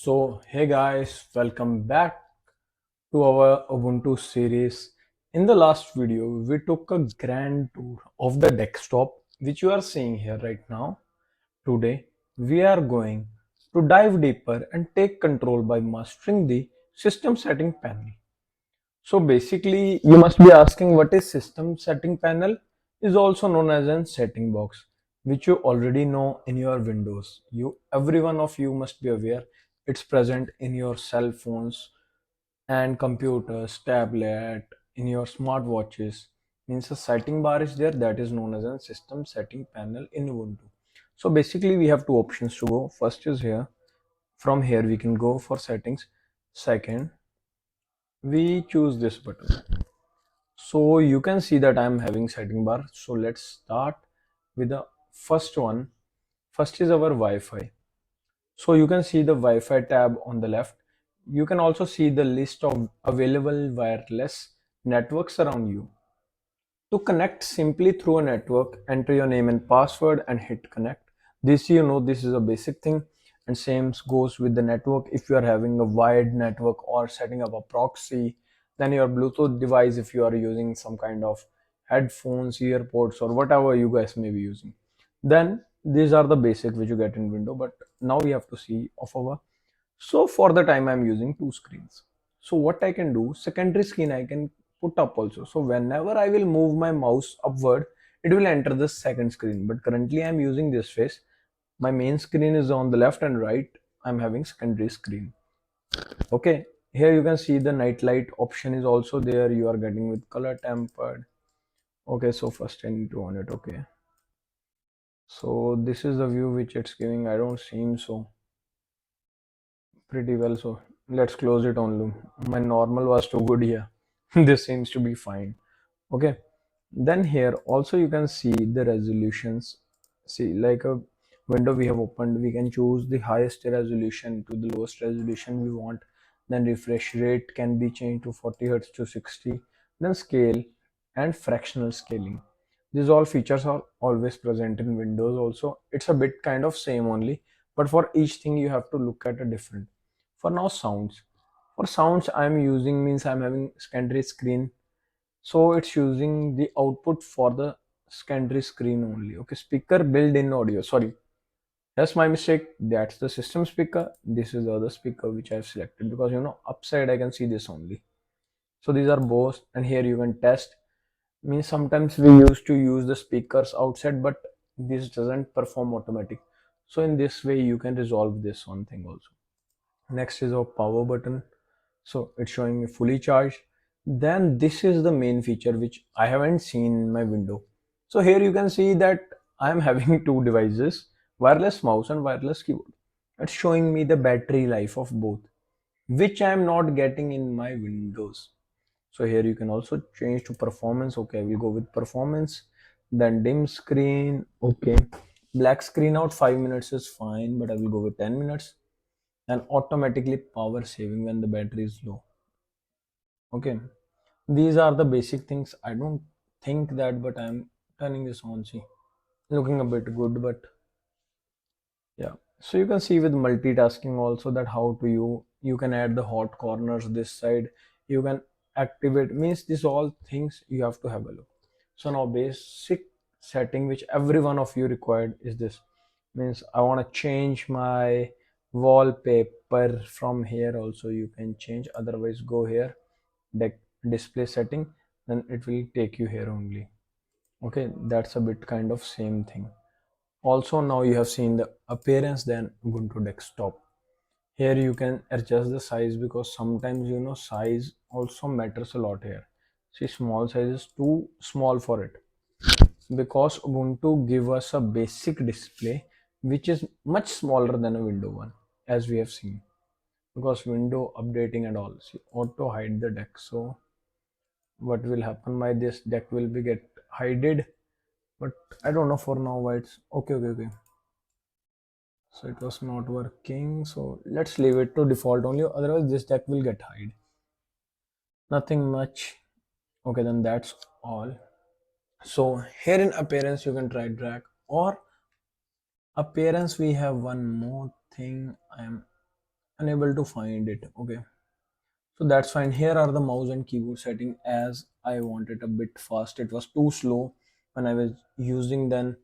So, hey guys, welcome back to our Ubuntu series. In the last video, we took a grand tour of the desktop, which you are seeing here right now. Today, we are going to dive deeper and take control by mastering the system setting panel. So basically, you must be asking what is system setting panel is also known as a setting box, which you already know in your Windows. Every one of you must be aware it's present in your cell phones and computers, tablet, in your smartwatches. Means a setting bar is there that is known as a system setting panel in Ubuntu. So basically, we have two options to go. First is here. From here, we can go for settings. Second, we choose this button. So you can see that I'm having setting bar. So let's start with the first one. First is our Wi-Fi. So you can see the Wi-Fi tab on the left. You can also see the list of available wireless networks around you. To connect simply through a network, enter your name and password and hit connect. This is a basic thing, and same goes with the network. If you are having a wired network or setting up a proxy, then your Bluetooth device, if you are using some kind of headphones, earpods, or whatever you guys may be using, then these are the basic which you get in window. But now we have to see of our. So for the time I'm using two screens. So what I can do, secondary screen I can put up also. So whenever I will move my mouse upward, it will enter the second screen. But currently I'm using this face. My main screen is on the left and right. I'm having secondary screen. Okay. Here you can see the night light option is also there. You are getting with color tempered. Okay. So first I need to on it. Okay. So this is the view which it's giving. I don't seem so pretty well, so let's close it only. My normal was too good here. This seems to be fine. Okay, then here also you can see the resolutions. See, like a window we have opened, we can choose the highest resolution to the lowest resolution we want. Then refresh rate can be changed to 40 hertz to 60. Then scale and fractional scaling. These all features are always present in Windows also. It's a bit kind of same only, but for each thing you have to look at a different. For now, sounds. For sounds, I'm using means I'm having secondary screen, so it's using the output for the secondary screen only. Okay, speaker built-in audio. Sorry, that's my mistake. That's the system speaker. This is the other speaker which I've selected because upside I can see this only. So these are both, and here you can test. Means sometimes we used to use the speakers outside, but this doesn't perform automatic. So in this way, you can resolve this one thing also. Next is our power button. So it's showing me fully charged. Then this is the main feature which I haven't seen in my window. So here you can see that I am having two devices, wireless mouse and wireless keyboard. It's showing me the battery life of both, which I am not getting in my Windows. So here you can also change to performance. Okay, I will go with performance. Then dim screen. Okay, black screen out 5 minutes is fine, but I will go with 10 minutes. And automatically power saving when the battery is low. Okay, these are the basic things. I don't think that, but I'm turning this on. See, looking a bit good, but yeah. So you can see with multitasking also that how to you can add the hot corners this side. You can activate, means this all things you have to have a look. So now basic setting which every one of you required is this. Means I want to change my wallpaper. From here also you can change, otherwise go here, display setting, then it will take you here only. Okay, that's a bit kind of same thing. Also now you have seen the appearance, then Ubuntu desktop. Here you can adjust the size because sometimes size also matters a lot here. See, small size is too small for it, because Ubuntu give us a basic display which is much smaller than a window one, as we have seen, because window updating and all. See, auto hide the deck. So what will happen, by this deck will be get hided, but I don't know for now why it's okay. So it was not working, so let's leave it to default only, otherwise this deck will get hide. Nothing much. Okay, then that's all. So here in appearance you can try drag, or appearance we have one more thing. I am unable to find it. Okay, so that's fine. Here are the mouse and keyboard setting. As I wanted a bit fast, it was too slow when I was using. Then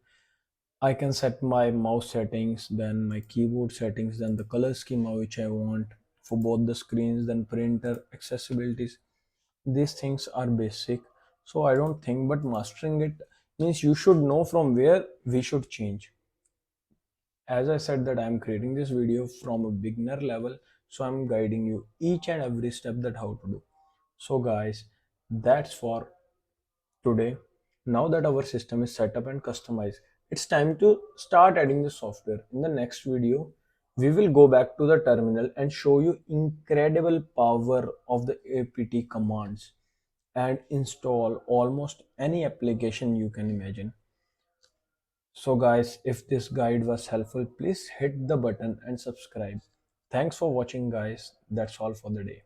I can set my mouse settings, then my keyboard settings, then the color schema which I want for both the screens, then printer accessibilities. These things are basic, so I don't think, but mastering it means you should know from where we should change. As I said that I am creating this video from a beginner level, so I'm guiding you each and every step that how to do. So guys, that's for today. Now that our system is set up and customized, it's time to start adding the software. In the next video, we will go back to the terminal and show you incredible power of the apt commands and install almost any application you can imagine. So guys, if this guide was helpful, please hit the button and subscribe. Thanks for watching guys. That's all for the day.